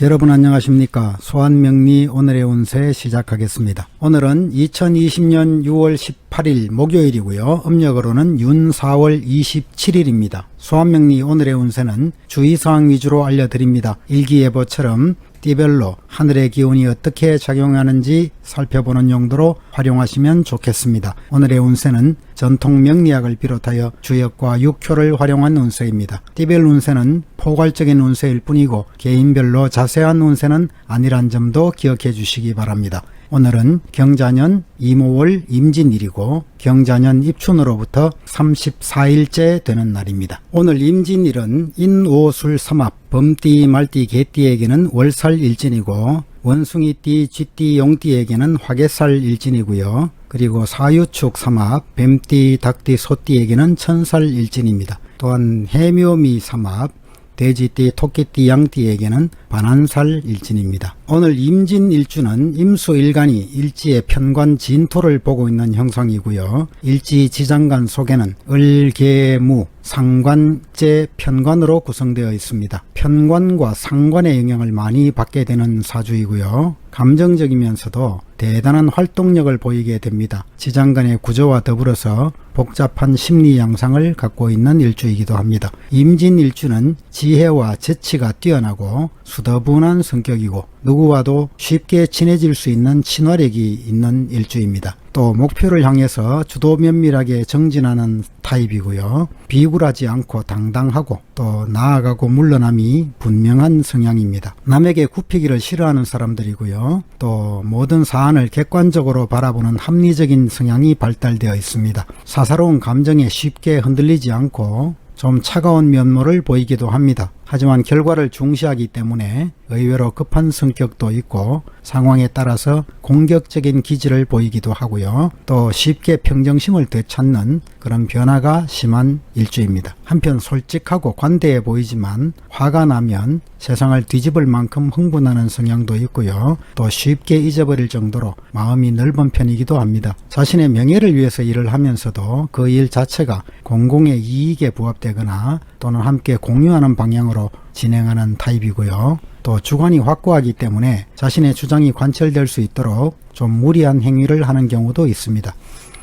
여러분 안녕하십니까? 소환명리 오늘의 운세 시작하겠습니다. 오늘은 2020년 6월 18일 목요일이고요. 음력으로는 윤 4월 27일입니다. 소환명리 오늘의 운세는 주의사항 위주로 알려드립니다. 일기예보처럼 띠별로 하늘의 기운이 어떻게 작용하는지 살펴보는 용도로 활용하시면 좋겠습니다. 오늘의 운세는 전통 명리학을 비롯하여 주역과 육효를 활용한 운세입니다. 띠별 운세는 포괄적인 운세일 뿐이고 개인별로 자세한 운세는 아니란 점도 기억해 주시기 바랍니다. 오늘은 경자년 이모월 임진일이고 경자년 입춘으로부터 34일째 되는 날입니다. 오늘 임진일은 인오술 삼합 범띠 말띠 개띠에게는 월살 일진이고 원숭이띠 쥐띠 용띠에게는 화개살 일진이고요. 그리고 사유축 삼합 뱀띠 닭띠 소띠에게는 천살 일진입니다. 또한 해묘미 삼합 돼지띠, 토끼띠, 양띠에게는 반한살 일진입니다. 오늘 임진일주는 임수일간이 일지의 편관 진토를 보고 있는 형상이고요. 일지 지장간 속에는 을, 개, 무, 상관재 편관으로 구성되어 있습니다. 편관과 상관의 영향을 많이 받게 되는 사주이고요. 감정적이면서도 대단한 활동력을 보이게 됩니다. 지장간의 구조와 더불어서 복잡한 심리 양상을 갖고 있는 일주이기도 합니다. 임진일주는 지혜와 재치가 뛰어나고 수더분한 성격이고 누구와도 쉽게 친해질 수 있는 친화력이 있는 일주입니다. 또 목표를 향해서 주도 면밀하게 정진하는 타입이고요. 비굴하지 않고 당당하고 또 나아가고 물러남이 분명한 성향입니다. 남에게 굽히기를 싫어하는 사람들이고요. 또 모든 사안을 객관적으로 바라보는 합리적인 성향이 발달되어 있습니다. 사사로운 감정에 쉽게 흔들리지 않고 좀 차가운 면모를 보이기도 합니다. 하지만 결과를 중시하기 때문에 의외로 급한 성격도 있고 상황에 따라서 공격적인 기질을 보이기도 하고요. 또 쉽게 평정심을 되찾는 그런 변화가 심한 일주입니다. 한편 솔직하고 관대해 보이지만 화가 나면 세상을 뒤집을 만큼 흥분하는 성향도 있고요. 또 쉽게 잊어버릴 정도로 마음이 넓은 편이기도 합니다. 자신의 명예를 위해서 일을 하면서도 그 일 자체가 공공의 이익에 부합되거나 또는 함께 공유하는 방향으로 진행하는 타입이고요. 또 주관이 확고하기 때문에 자신의 주장이 관철될 수 있도록 좀 무리한 행위를 하는 경우도 있습니다.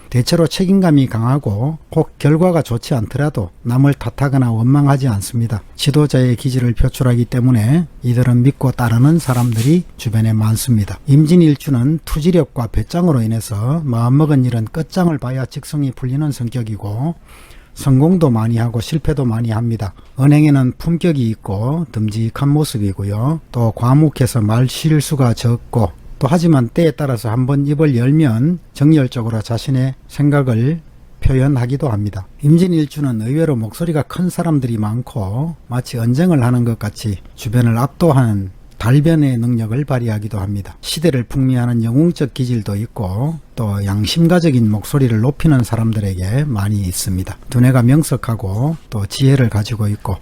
대체로 책임감이 강하고 혹 결과가 좋지 않더라도 남을 탓하거나 원망하지 않습니다. 지도자의 기질을 표출하기 때문에 이들은 믿고 따르는 사람들이 주변에 많습니다. 임진일주는 투지력과 배짱으로 인해서 마음먹은 일은 끝장을 봐야 직성이 풀리는 성격이고 성공도 많이 하고 실패도 많이 합니다. 은행에는 품격이 있고 듬직한 모습이고요. 또 과묵해서 말 실수가 적고 또 하지만 때에 따라서 한번 입을 열면 정열적으로 자신의 생각을 표현하기도 합니다. 임진일주는 의외로 목소리가 큰 사람들이 많고 마치 언쟁을 하는 것 같이 주변을 압도하는 달변의 능력을 발휘하기도 합니다. 시대를 풍미하는 영웅적 기질도 있고 또 양심가적인 목소리를 높이는 사람들에게 많이 있습니다. 두뇌가 명석하고 또 지혜를 가지고 있고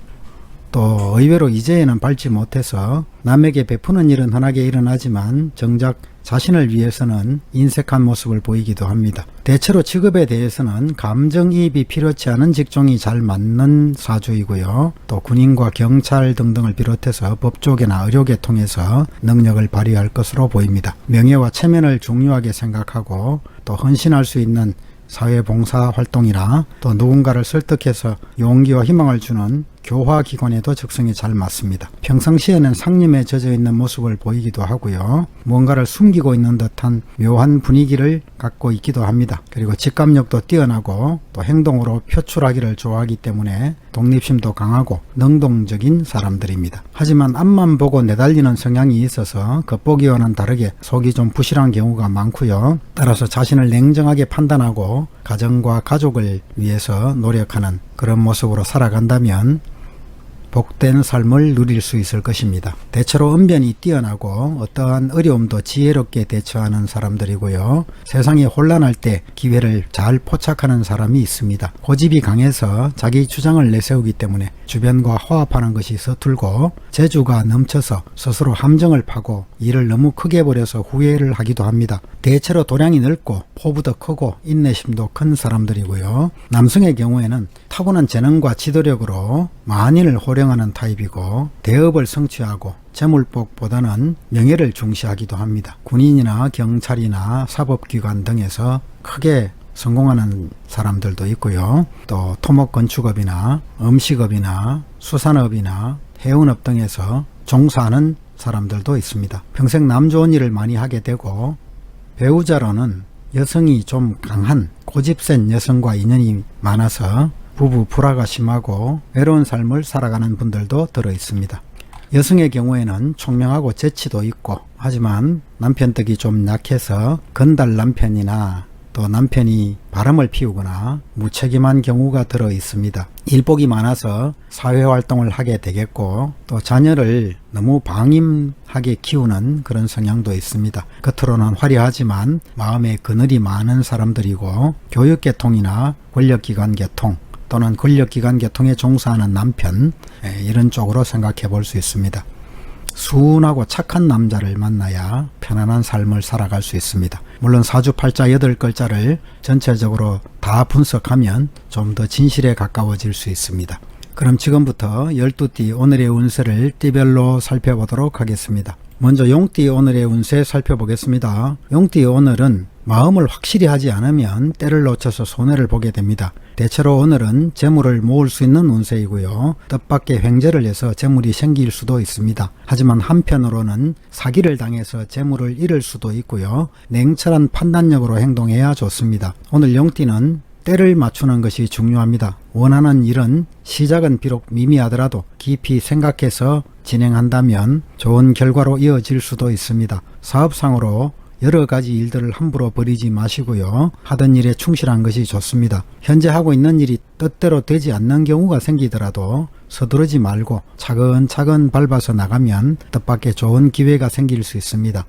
또 의외로 이제에는 밟지 못해서 남에게 베푸는 일은 흔하게 일어나지만 정작 자신을 위해서는 인색한 모습을 보이기도 합니다. 대체로 직업에 대해서는 감정이입이 필요치 않은 직종이 잘 맞는 사주이고요. 또 군인과 경찰 등등을 비롯해서 법조계나 의료계 통해서 능력을 발휘할 것으로 보입니다. 명예와 체면을 중요하게 생각하고 또 헌신할 수 있는 사회봉사 활동이나 또 누군가를 설득해서 용기와 희망을 주는 교화기관에도 적성이 잘 맞습니다. 평상시에는 상념에 젖어 있는 모습을 보이기도 하고요. 무언가를 숨기고 있는 듯한 묘한 분위기를 갖고 있기도 합니다. 그리고 직감력도 뛰어나고 또 행동으로 표출하기를 좋아하기 때문에 독립심도 강하고 능동적인 사람들입니다. 하지만 앞만 보고 내달리는 성향이 있어서 겉보기와는 다르게 속이 좀 부실한 경우가 많고요. 따라서 자신을 냉정하게 판단하고 가정과 가족을 위해서 노력하는 그런 모습으로 살아간다면 복된 삶을 누릴 수 있을 것입니다. 대체로 언변이 뛰어나고 어떠한 어려움도 지혜롭게 대처하는 사람들이고요. 세상이 혼란할 때 기회를 잘 포착하는 사람이 있습니다. 고집이 강해서 자기 주장을 내세우기 때문에 주변과 화합하는 것이 서툴고 재주가 넘쳐서 스스로 함정을 파고 일을 너무 크게 벌여서 후회를 하기도 합니다. 대체로 도량이 넓고 포부도 크고 인내심도 큰 사람들이고요. 남성의 경우에는 타고난 재능과 지도력으로 만인을 호령하는 타입이고 대업을 성취하고 재물복보다는 명예를 중시하기도 합니다. 군인이나 경찰이나 사법기관 등에서 크게 성공하는 사람들도 있고요. 또 토목건축업이나 음식업이나 수산업이나 해운업 등에서 종사하는 사람들도 있습니다. 평생 남 좋은 일을 많이 하게 되고, 배우자로는 여성이 좀 강한 고집센 여성과 인연이 많아서 부부 불화가 심하고 외로운 삶을 살아가는 분들도 들어 있습니다. 여성의 경우에는 총명하고 재치도 있고, 하지만 남편 덕이 좀 약해서 건달 남편이나 또 남편이 바람을 피우거나 무책임한 경우가 들어 있습니다. 일복이 많아서 사회활동을 하게 되겠고, 또 자녀를 너무 방임하게 키우는 그런 성향도 있습니다. 겉으로는 화려하지만 마음에 그늘이 많은 사람들이고, 교육계통이나 권력기관 계통 또는 권력기관 계통에 종사하는 남편, 이런 쪽으로 생각해 볼 수 있습니다. 순하고 착한 남자를 만나야 편안한 삶을 살아갈 수 있습니다. 물론 사주팔자 8글자를 전체적으로 다 분석하면 좀 더 진실에 가까워질 수 있습니다. 그럼 지금부터 12띠 오늘의 운세를 띠별로 살펴보도록 하겠습니다. 먼저 용띠 오늘의 운세 살펴보겠습니다. 용띠 오늘은 마음을 확실히 하지 않으면 때를 놓쳐서 손해를 보게 됩니다. 대체로 오늘은 재물을 모을 수 있는 운세이고요. 뜻밖의 횡재를 해서 재물이 생길 수도 있습니다. 하지만 한편으로는 사기를 당해서 재물을 잃을 수도 있고요. 냉철한 판단력으로 행동해야 좋습니다. 오늘 용띠는 때를 맞추는 것이 중요합니다. 원하는 일은 시작은 비록 미미하더라도 깊이 생각해서 진행한다면 좋은 결과로 이어질 수도 있습니다. 사업상으로 여러 가지 일들을 함부로 벌이지 마시고요. 하던 일에 충실한 것이 좋습니다. 현재 하고 있는 일이 뜻대로 되지 않는 경우가 생기더라도 서두르지 말고 차근차근 밟아서 나가면 뜻밖의 좋은 기회가 생길 수 있습니다.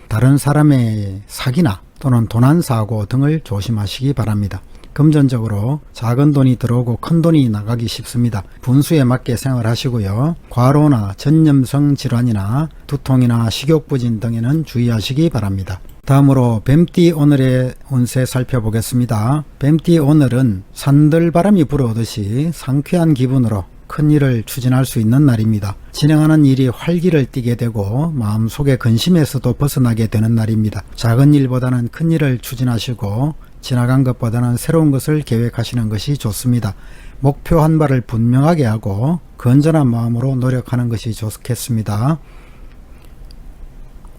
다른 사람의 사기나 또는 도난사고 등을 조심하시기 바랍니다. 금전적으로 작은 돈이 들어오고 큰 돈이 나가기 쉽습니다. 분수에 맞게 생활하시고요. 과로나 전염성 질환이나 두통이나 식욕부진 등에는 주의하시기 바랍니다. 다음으로 뱀띠 오늘의 운세 살펴보겠습니다. 뱀띠 오늘은 산들바람이 불어오듯이 상쾌한 기분으로 큰 일을 추진할 수 있는 날입니다. 진행하는 일이 활기를 띠게 되고 마음속의 근심에서도 벗어나게 되는 날입니다. 작은 일보다는 큰 일을 추진하시고 지나간 것보다는 새로운 것을 계획하시는 것이 좋습니다. 목표 한 발을 분명하게 하고 건전한 마음으로 노력하는 것이 좋겠습니다.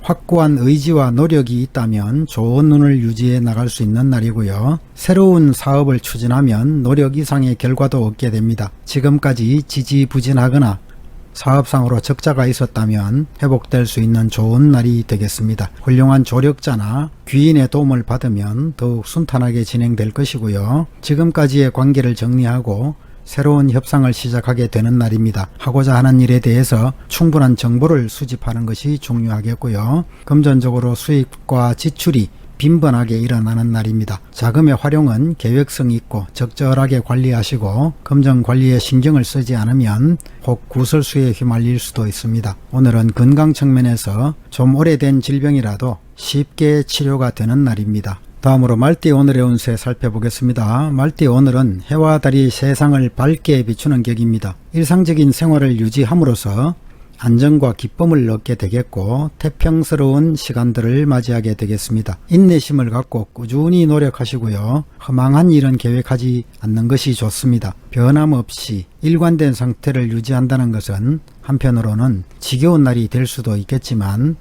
확고한 의지와 노력이 있다면 좋은 운을 유지해 나갈 수 있는 날이고요. 새로운 사업을 추진하면 노력 이상의 결과도 얻게 됩니다. 지금까지 지지부진하거나 사업상으로 적자가 있었다면 회복될 수 있는 좋은 날이 되겠습니다. 훌륭한 조력자나 귀인의 도움을 받으면 더욱 순탄하게 진행될 것이고요. 지금까지의 관계를 정리하고 새로운 협상을 시작하게 되는 날입니다. 하고자 하는 일에 대해서 충분한 정보를 수집하는 것이 중요하겠고요. 금전적으로 수입과 지출이 빈번하게 일어나는 날입니다. 자금의 활용은 계획성 있고 적절하게 관리하시고 금전 관리에 신경을 쓰지 않으면 혹 구설수에 휘말릴 수도 있습니다. 오늘은 건강 측면에서 좀 오래된 질병이라도 쉽게 치료가 되는 날입니다. 다음으로 말띠 오늘의 운세 살펴보겠습니다. 말띠 오늘은 해와 달이 세상을 밝게 비추는 격입니다. 일상적인 생활을 유지함으로써 안정과 기쁨을 얻게 되겠고 태평스러운 시간들을 맞이하게 되겠습니다. 인내심을 갖고 꾸준히 노력하시고요. 허망한 일은 계획하지 않는 것이 좋습니다. 변함없이 일관된 상태를 유지한다는 것은 한편으로는 지겨운 날이 될 수도 있겠지만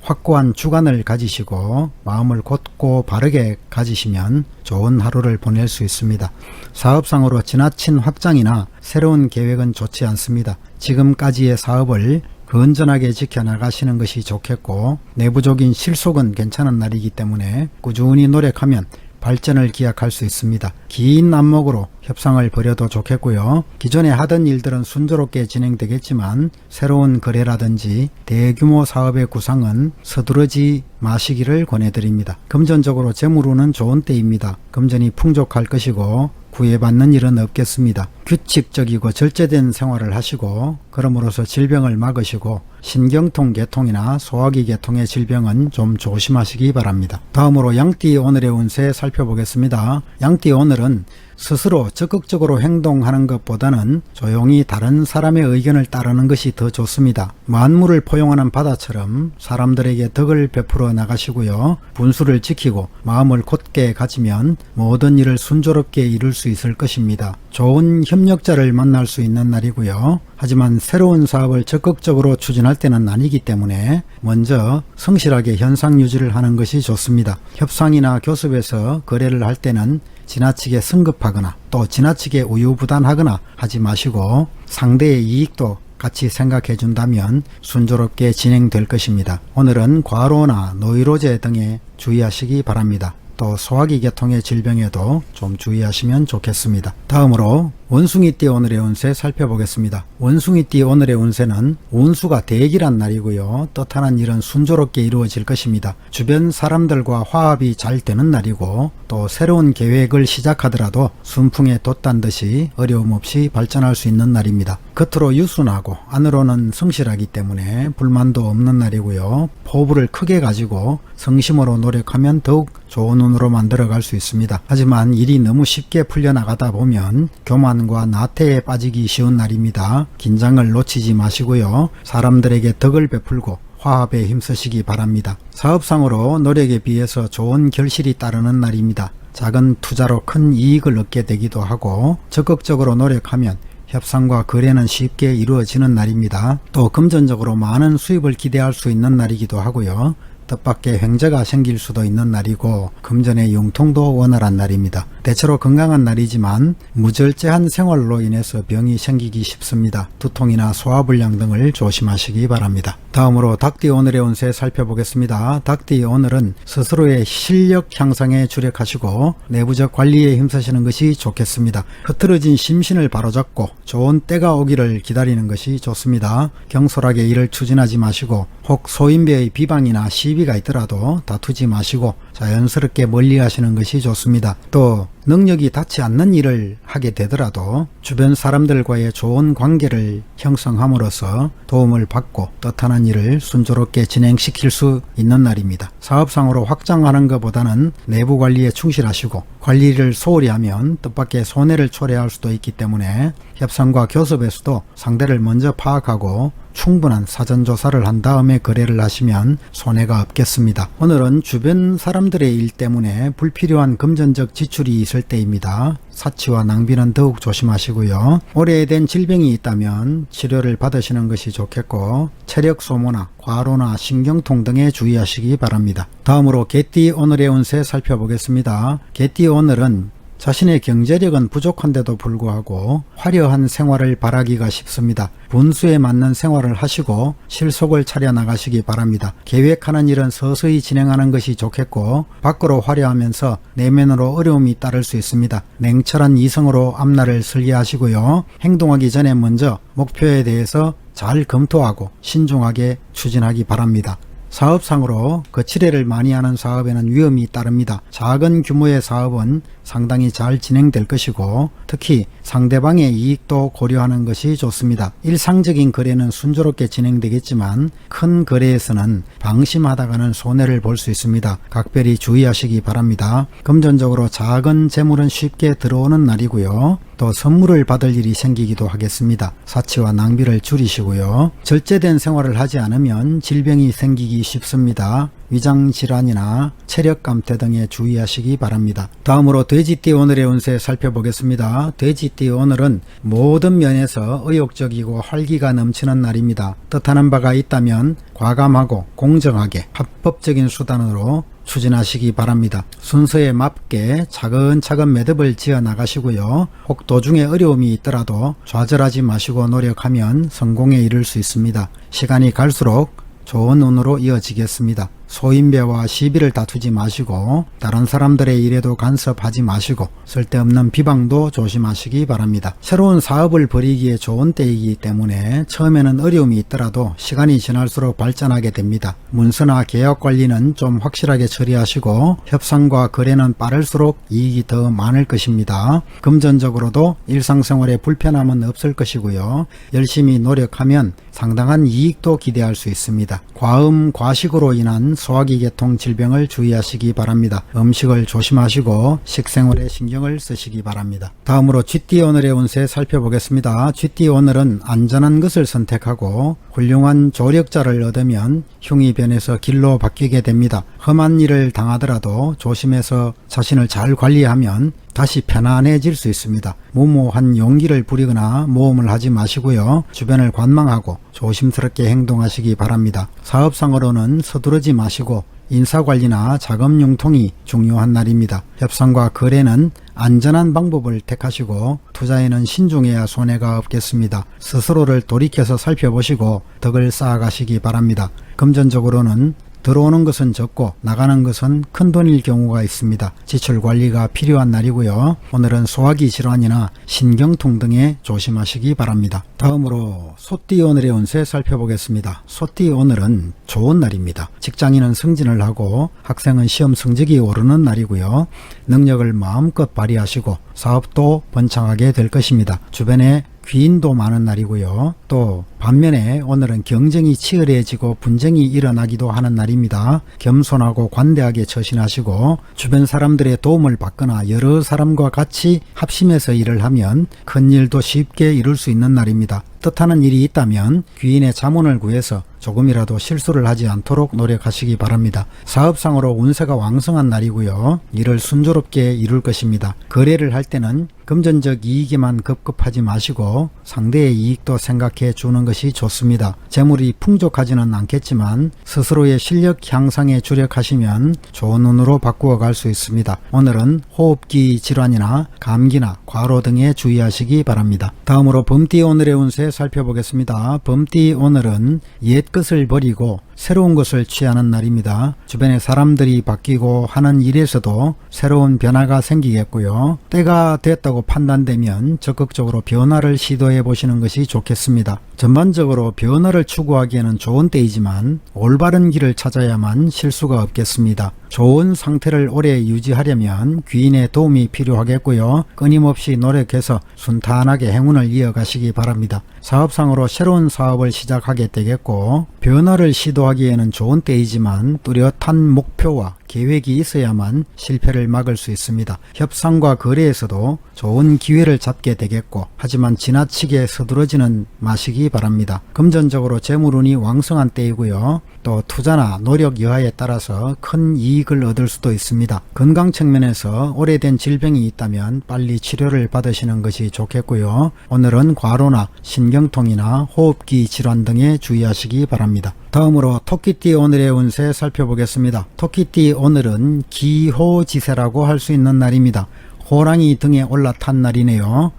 확고한 주관을 가지시고 마음을 곧고 바르게 가지시면 좋은 하루를 보낼 수 있습니다. 사업상으로 지나친 확장이나 새로운 계획은 좋지 않습니다. 지금까지의 사업을 건전하게 지켜나가시는 것이 좋겠고 내부적인 실속은 괜찮은 날이기 때문에 꾸준히 노력하면 발전을 기약할 수 있습니다. 긴 안목으로 협상을 벌여도 좋겠고요. 기존에 하던 일들은 순조롭게 진행되겠지만 새로운 거래라든지 대규모 사업의 구상은 서두르지 마시기를 권해드립니다. 금전적으로 재물운은 좋은 때입니다. 금전이 풍족할 것이고 구애받는 일은 없겠습니다. 규칙적이고 절제된 생활을 하시고 그럼으로써 질병을 막으시고 신경통 계통이나 소화기 계통의 질병은 좀 조심하시기 바랍니다. 다음으로 양띠 오늘의 운세 살펴보겠습니다. 양띠 오늘은 스스로 적극적으로 행동하는 것보다는 조용히 다른 사람의 의견을 따르는 것이 더 좋습니다. 만물을 포용하는 바다처럼 사람들에게 덕을 베풀어 나가시고요. 분수를 지키고 마음을 곧게 가지면 모든 일을 순조롭게 이룰 수 있을 것입니다. 좋은 협력자를 만날 수 있는 날이고요. 하지만 새로운 사업을 적극적으로 추진할 때는 아니기 때문에 먼저 성실하게 현상 유지를 하는 것이 좋습니다. 협상이나 교섭에서 거래를 할 때는 지나치게 성급하거나 또 지나치게 우유부단하거나 하지 마시고 상대의 이익도 같이 생각해 준다면 순조롭게 진행될 것입니다. 오늘은 과로나 노이로제 등에 주의하시기 바랍니다. 또 소화기 계통의 질병에도 좀 주의하시면 좋겠습니다. 다음으로 원숭이띠 오늘의 운세 살펴보겠습니다. 원숭이띠 오늘의 운세는 운수가 대기란 날이고요. 뜻하는 일은 순조롭게 이루어질 것입니다. 주변 사람들과 화합이 잘 되는 날이고 또 새로운 계획을 시작하더라도 순풍에 돛단 듯이 어려움 없이 발전할 수 있는 날입니다. 겉으로 유순하고 안으로는 성실하기 때문에 불만도 없는 날이고요. 포부를 크게 가지고 성심으로 노력하면 더욱 좋은 운으로 만들어갈 수 있습니다. 하지만 일이 너무 쉽게 풀려나가다 보면 교만과 나태에 빠지기 쉬운 날입니다. 긴장을 놓치지 마시고요. 사람들에게 덕을 베풀고 화합에 힘쓰시기 바랍니다. 사업상으로 노력에 비해서 좋은 결실이 따르는 날입니다. 작은 투자로 큰 이익을 얻게 되기도 하고 적극적으로 노력하면 협상과 거래는 쉽게 이루어지는 날입니다. 또 금전적으로 많은 수입을 기대할 수 있는 날이기도 하고요. 뜻밖의 횡재가 생길 수도 있는 날이고 금전의 융통도 원활한 날입니다. 대체로 건강한 날이지만 무절제한 생활로 인해서 병이 생기기 쉽습니다. 두통이나 소화불량 등을 조심하시기 바랍니다. 다음으로 닭띠 오늘의 운세 살펴보겠습니다. 닭띠 오늘은 스스로의 실력 향상에 주력하시고 내부적 관리에 힘쓰시는 것이 좋겠습니다. 흐트러진 심신을 바로잡고 좋은 때가 오기를 기다리는 것이 좋습니다. 경솔하게 일을 추진하지 마시고 혹 소인배의 비방이나 시비가 있더라도 다투지 마시고 자연스럽게 멀리 하시는 것이 좋습니다. 또 능력이 닿지 않는 일을 하게 되더라도 주변 사람들과의 좋은 관계를 형성함으로써 도움을 받고 뜻하는 일을 순조롭게 진행시킬 수 있는 날입니다. 사업상으로 확장하는 것보다는 내부 관리에 충실하시고 관리를 소홀히 하면 뜻밖의 손해를 초래할 수도 있기 때문에 협상과 교섭에서도 상대를 먼저 파악하고 충분한 사전조사를 한 다음에 거래를 하시면 손해가 없겠습니다. 오늘은 주변 사람들의 일 때문에 불필요한 금전적 지출이 있을 때입니다. 사치와 낭비는 더욱 조심하시고요. 오래된 질병이 있다면 치료를 받으시는 것이 좋겠고 체력 소모나 과로나 신경통 등에 주의하시기 바랍니다. 다음으로 개띠 오늘의 운세 살펴보겠습니다. 개띠 오늘은 자신의 경제력은 부족한데도 불구하고 화려한 생활을 바라기가 쉽습니다. 분수에 맞는 생활을 하시고 실속을 차려 나가시기 바랍니다. 계획하는 일은 서서히 진행하는 것이 좋겠고 밖으로 화려하면서 내면으로 어려움이 따를 수 있습니다. 냉철한 이성으로 앞날을 설계하시고요. 행동하기 전에 먼저 목표에 대해서 잘 검토하고 신중하게 추진하기 바랍니다. 사업상으로 거치대를 많이 하는 사업에는 위험이 따릅니다. 작은 규모의 사업은 상당히 잘 진행될 것이고 특히 상대방의 이익도 고려하는 것이 좋습니다. 일상적인 거래는 순조롭게 진행되겠지만 큰 거래에서는 방심하다가는 손해를 볼 수 있습니다. 각별히 주의하시기 바랍니다. 금전적으로 작은 재물은 쉽게 들어오는 날이고요. 또 선물을 받을 일이 생기기도 하겠습니다. 사치와 낭비를 줄이시고요. 절제된 생활을 하지 않으면 질병이 생기기 쉽습니다. 위장질환이나 체력감퇴 등에 주의하시기 바랍니다. 다음으로 돼지띠 오늘의 운세 살펴보겠습니다. 돼지띠 오늘은 모든 면에서 의욕적이고 활기가 넘치는 날입니다. 뜻하는 바가 있다면 과감하고 공정하게 합법적인 수단으로 추진하시기 바랍니다. 순서에 맞게 차근차근 매듭을 지어 나가시고요. 혹 도중에 어려움이 있더라도 좌절하지 마시고 노력하면 성공에 이를 수 있습니다. 시간이 갈수록 좋은 운으로 이어지겠습니다. 소인배와 시비를 다투지 마시고 다른 사람들의 일에도 간섭하지 마시고 쓸데없는 비방도 조심하시기 바랍니다. 새로운 사업을 벌이기에 좋은 때이기 때문에 처음에는 어려움이 있더라도 시간이 지날수록 발전하게 됩니다. 문서나 계약 관리는 좀 확실하게 처리하시고 협상과 거래는 빠를수록 이익이 더 많을 것입니다. 금전적으로도 일상생활에 불편함은 없을 것이고요. 열심히 노력하면 상당한 이익도 기대할 수 있습니다. 과음, 과식으로 인한 소화기 계통 질병을 주의하시기 바랍니다. 음식을 조심하시고 식생활에 신경을 쓰시기 바랍니다. 다음으로 쥐띠 오늘의 운세 살펴보겠습니다. 쥐띠 오늘은 안전한 것을 선택하고 훌륭한 조력자를 얻으면 흉이 변해서 길로 바뀌게 됩니다. 험한 일을 당하더라도 조심해서 자신을 잘 관리하면 다시 편안해질 수 있습니다. 무모한 용기를 부리거나 모험을 하지 마시고요. 주변을 관망하고 조심스럽게 행동하시기 바랍니다. 사업상으로는 서두르지 마시고 인사관리나 자금 융통이 중요한 날입니다. 협상과 거래는 안전한 방법을 택하시고 투자에는 신중해야 손해가 없겠습니다. 스스로를 돌이켜서 살펴보시고 덕을 쌓아가시기 바랍니다. 금전적으로는 들어오는 것은 적고 나가는 것은 큰돈일 경우가 있습니다. 지출 관리가 필요한 날이고요. 오늘은 소화기 질환이나 신경통 등에 조심하시기 바랍니다. 다음으로 소띠 오늘의 운세 살펴보겠습니다. 소띠 오늘은 좋은 날입니다. 직장인은 승진을 하고 학생은 시험 성적이 오르는 날이고요. 능력을 마음껏 발휘하시고 사업도 번창하게 될 것입니다. 주변에 귀인도 많은 날이고요. 또 반면에 오늘은 경쟁이 치열해지고 분쟁이 일어나기도 하는 날입니다. 겸손하고 관대하게 처신하시고 주변 사람들의 도움을 받거나 여러 사람과 같이 합심해서 일을 하면 큰 일도 쉽게 이룰 수 있는 날입니다. 뜻하는 일이 있다면 귀인의 자문을 구해서 조금이라도 실수를 하지 않도록 노력하시기 바랍니다. 사업상으로 운세가 왕성한 날이고요. 일을 순조롭게 이룰 것입니다. 거래를 할 때는 금전적 이익에만 급급하지 마시고 상대의 이익도 생각해 주는 것이 좋습니다. 재물이 풍족하지는 않겠지만 스스로의 실력 향상에 주력하시면 좋은 운으로 바꾸어 갈 수 있습니다. 오늘은 호흡기 질환이나 감기나 과로 등에 주의하시기 바랍니다. 다음으로 범띠 오늘의 운세 살펴보겠습니다. 범띠 오늘은 옛 것을 버리고 새로운 것을 취하는 날입니다. 주변의 사람들이 바뀌고 하는 일에서도 새로운 변화가 생기겠고요. 때가 됐다고 판단되면 적극적으로 변화를 시도해 보시는 것이 좋겠습니다. 전반적으로 변화를 추구하기에는 좋은 때이지만 올바른 길을 찾아야만 실수가 없겠습니다. 좋은 상태를 오래 유지하려면 귀인의 도움이 필요하겠고요. 끊임없이 노력해서 순탄하게 행운을 이어가시기 바랍니다. 사업상으로 새로운 사업을 시작하게 되겠고 변화를 시도하기에는 좋은 때이지만 뚜렷한 목표와 계획이 있어야만 실패를 막을 수 있습니다. 협상과 거래에서도 좋은 기회를 잡게 되겠고 하지만 지나치게 서두르지는 마시기 바랍니다. 금전적으로 재물운이 왕성한 때이고요. 또 투자나 노력 여하에 따라서 큰 이익을 얻을 수도 있습니다. 건강 측면에서 오래된 질병이 있다면 빨리 치료를 받으시는 것이 좋겠고요. 오늘은 과로나 신경통이나 호흡기 질환 등에 주의하시기 바랍니다. 다음으로 토끼띠 오늘의 운세 살펴보겠습니다. 토끼띠 오늘은 기호지세라고 할 수 있는 날입니다. 호랑이 등에 올라탄 날이네요.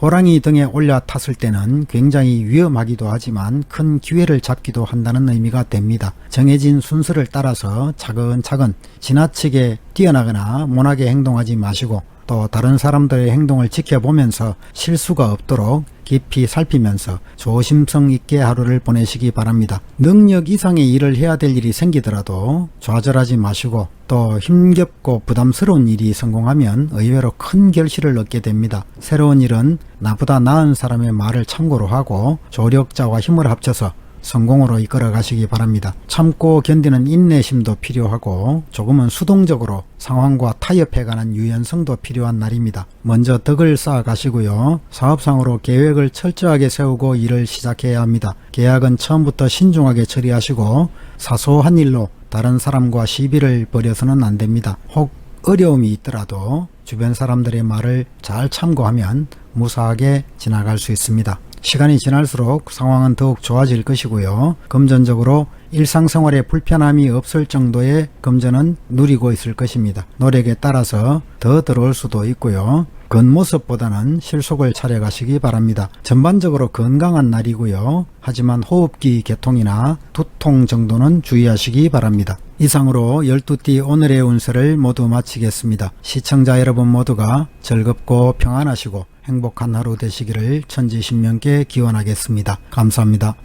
호랑이 등에 올라탔을 때는 굉장히 위험하기도 하지만 큰 기회를 잡기도 한다는 의미가 됩니다. 정해진 순서를 따라서 차근차근 지나치게 뛰어나거나 모나게 행동하지 마시고 또 다른 사람들의 행동을 지켜보면서 실수가 없도록 깊이 살피면서 조심성 있게 하루를 보내시기 바랍니다. 능력 이상의 일을 해야 될 일이 생기더라도 좌절하지 마시고 또 힘겹고 부담스러운 일이 성공하면 의외로 큰 결실을 얻게 됩니다. 새로운 일은 나보다 나은 사람의 말을 참고로 하고 조력자와 힘을 합쳐서 성공으로 이끌어 가시기 바랍니다. 참고 견디는 인내심도 필요하고 조금은 수동적으로 상황과 타협해가는 유연성도 필요한 날입니다. 먼저 덕을 쌓아 가시고요. 사업상으로 계획을 철저하게 세우고 일을 시작해야 합니다. 계약은 처음부터 신중하게 처리하시고 사소한 일로 다른 사람과 시비를 벌여서는 안 됩니다. 혹 어려움이 있더라도 주변 사람들의 말을 잘 참고하면 무사하게 지나갈 수 있습니다. 시간이 지날수록 상황은 더욱 좋아질 것이고요. 금전적으로 일상생활에 불편함이 없을 정도의 금전은 누리고 있을 것입니다. 노력에 따라서 더 들어올 수도 있고요. 겉모습보다는 실속을 차려가시기 바랍니다. 전반적으로 건강한 날이고요. 하지만 호흡기 개통이나 두통 정도는 주의하시기 바랍니다. 이상으로 12띠 오늘의 운세를 모두 마치겠습니다. 시청자 여러분 모두가 즐겁고 평안하시고 행복한 하루 되시기를 천지신명께 기원하겠습니다. 감사합니다.